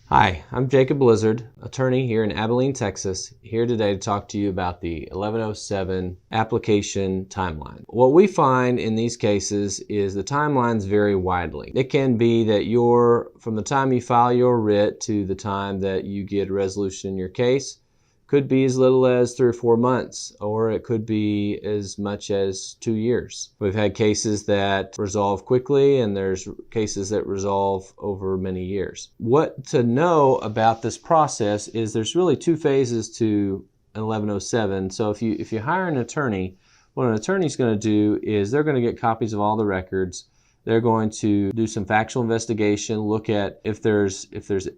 Hi, I'm Jacob Blizzard, attorney here in Abilene, Texas, here today to talk to you about the 1107 application timeline. What we find in these cases is the timelines vary widely. It can be that from the time you file your writ to the time that you get a resolution in your case, could be as little as 3 or 4 months, or it could be as much as 2 years. We've had cases that resolve quickly, and there's cases that resolve over many years. What to know about this process is there's really 2 phases to an 1107. So if you hire an attorney, what an attorney is going to do is they're going to get copies of all the records. They're going to do some factual investigation, look at if there's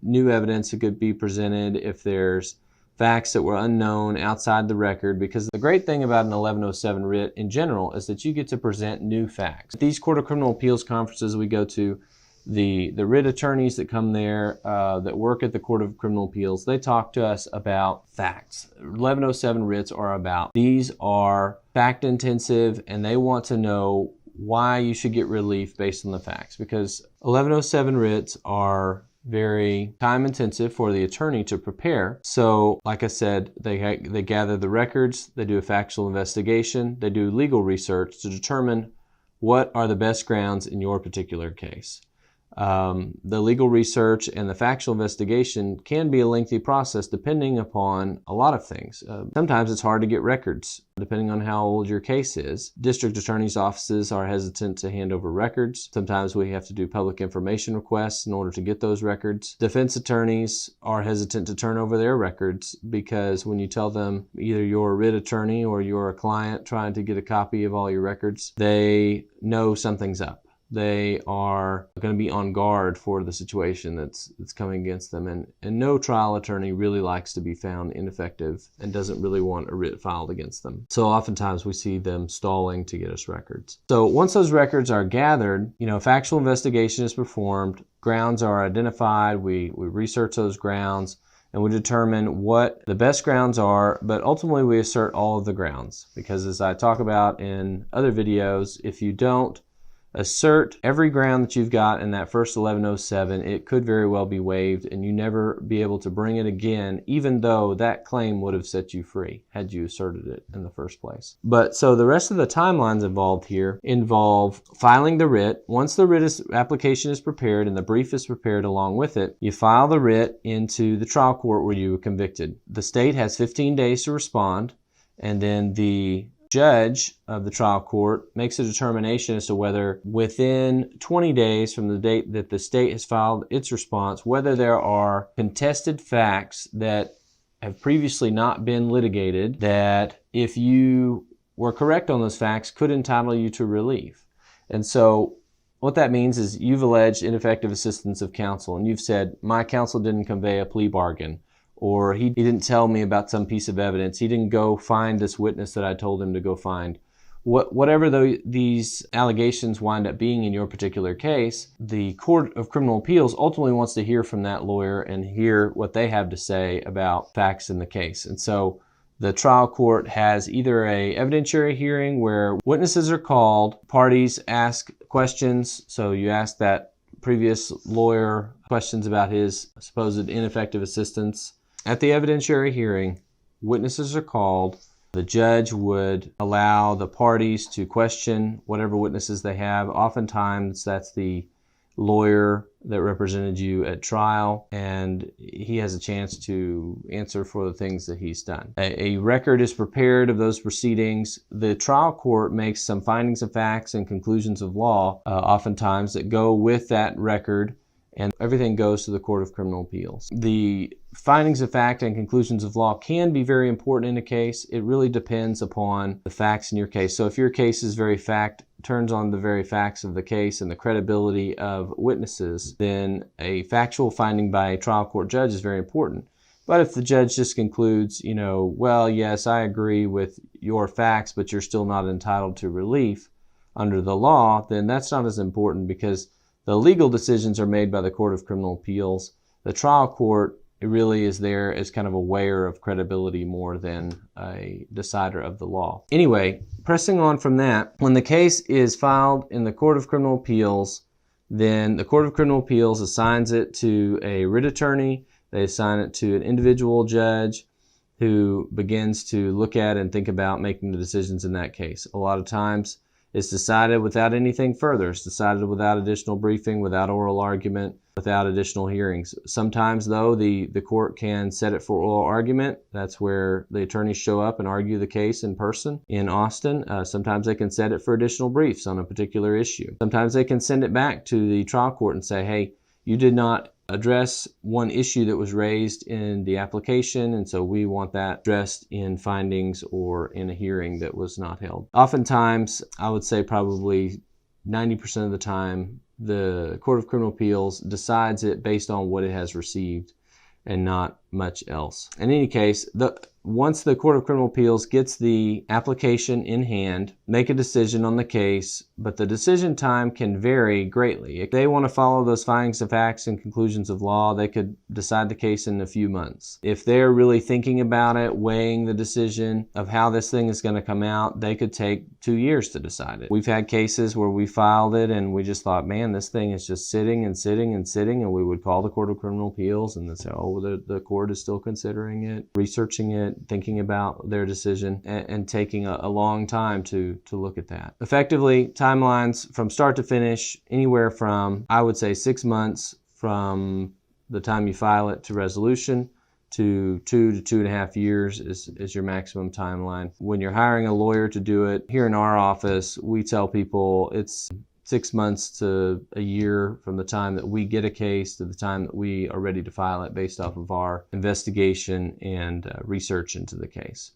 new evidence that could be presented, if there's facts that were unknown outside the record, because the great thing about an 1107 writ in general is that you get to present new facts. These Court of Criminal Appeals conferences we go to, the writ attorneys that come there that work at the Court of Criminal Appeals, they talk to us about facts. 1107 writs are about, these are fact intensive, and they want to know why you should get relief based on the facts, because 1107 writs are very time intensive for the attorney to prepare. So like I said, they gather the records, they do a factual investigation, they do legal research to determine what are the best grounds in your particular case. The legal research and the factual investigation can be a lengthy process depending upon a lot of things. Sometimes it's hard to get records depending on how old your case is. District attorneys' offices are hesitant to hand over records. Sometimes we have to do public information requests in order to get those records. Defense attorneys are hesitant to turn over their records because when you tell them either you're a writ attorney or you're a client trying to get a copy of all your records, they know something's up. They are going to be on guard for the situation that's coming against them. And no trial attorney really likes to be found ineffective and doesn't really want a writ filed against them. So oftentimes we see them stalling to get us records. So once those records are gathered, factual investigation is performed, grounds are identified, we research those grounds, and we determine what the best grounds are, but ultimately we assert all of the grounds. Because as I talk about in other videos, if you don't assert every ground that you've got in that first 1107, it could very well be waived and you never be able to bring it again, even though that claim would have set you free had you asserted it in the first place. But so the rest of the timelines involved here involve filing the writ. Once the writ application is prepared and the brief is prepared along with it, you file the writ into the trial court where you were convicted. The state has 15 days to respond, and then the judge of the trial court makes a determination as to whether within 20 days from the date that the state has filed its response, whether there are contested facts that have previously not been litigated that if you were correct on those facts could entitle you to relief. And so what that means is you've alleged ineffective assistance of counsel and you've said, my counsel didn't convey a plea bargain, or he didn't tell me about some piece of evidence. He didn't go find this witness that I told him to go find. Whatever these allegations wind up being in your particular case, the Court of Criminal Appeals ultimately wants to hear from that lawyer and hear what they have to say about facts in the case. And so the trial court has either an evidentiary hearing where witnesses are called, parties ask questions. So you ask that previous lawyer questions about his supposed ineffective assistance. At the evidentiary hearing, witnesses are called. The judge would allow the parties to question whatever witnesses they have. Oftentimes, that's the lawyer that represented you at trial, and he has a chance to answer for the things that he's done. A record is prepared of those proceedings. The trial court makes some findings of facts and conclusions of law, oftentimes, that go with that record, and everything goes to the Court of Criminal Appeals. The findings of fact and conclusions of law can be very important in a case. It really depends upon the facts in your case. So if your case is turns on the very facts of the case and the credibility of witnesses, then a factual finding by a trial court judge is very important. But if the judge just concludes, well, yes, I agree with your facts, but you're still not entitled to relief under the law, then that's not as important because the legal decisions are made by the Court of Criminal Appeals. The trial court, it really is there as kind of a weigher of credibility more than a decider of the law. Anyway, pressing on from that, when the case is filed in the Court of Criminal Appeals, then the Court of Criminal Appeals assigns it to a writ attorney. They assign it to an individual judge who begins to look at and think about making the decisions in that case. A lot of times it's decided without anything further. It's decided without additional briefing, without oral argument, without additional hearings. Sometimes, though, the court can set it for oral argument. That's where the attorneys show up and argue the case in person in Austin. Sometimes they can set it for additional briefs on a particular issue. Sometimes they can send it back to the trial court and say, hey, you did not address one issue that was raised in the application, and so we want that addressed in findings or in a hearing that was not held. Oftentimes, I would say probably 90% of the time, the Court of Criminal Appeals decides it based on what it has received and not much else. In any case, once the Court of Criminal Appeals gets the application in hand, make a decision on the case, but the decision time can vary greatly. If they want to follow those findings of facts and conclusions of law, they could decide the case in a few months. If they're really thinking about it, weighing the decision of how this thing is going to come out, they could take 2 years to decide it. We've had cases where we filed it and we just thought, man, this thing is just sitting and sitting and sitting, and we would call the Court of Criminal Appeals and they'd say, oh, the court is still considering it, researching it, thinking about their decision, and taking a long time to look at that. Effectively, timelines from start to finish, anywhere from, I would say, 6 months from the time you file it to resolution to 2 to 2.5 years is your maximum timeline. When you're hiring a lawyer to do it, here in our office, we tell people it's 6 months to a year from the time that we get a case to the time that we are ready to file it based off of our investigation and research into the case.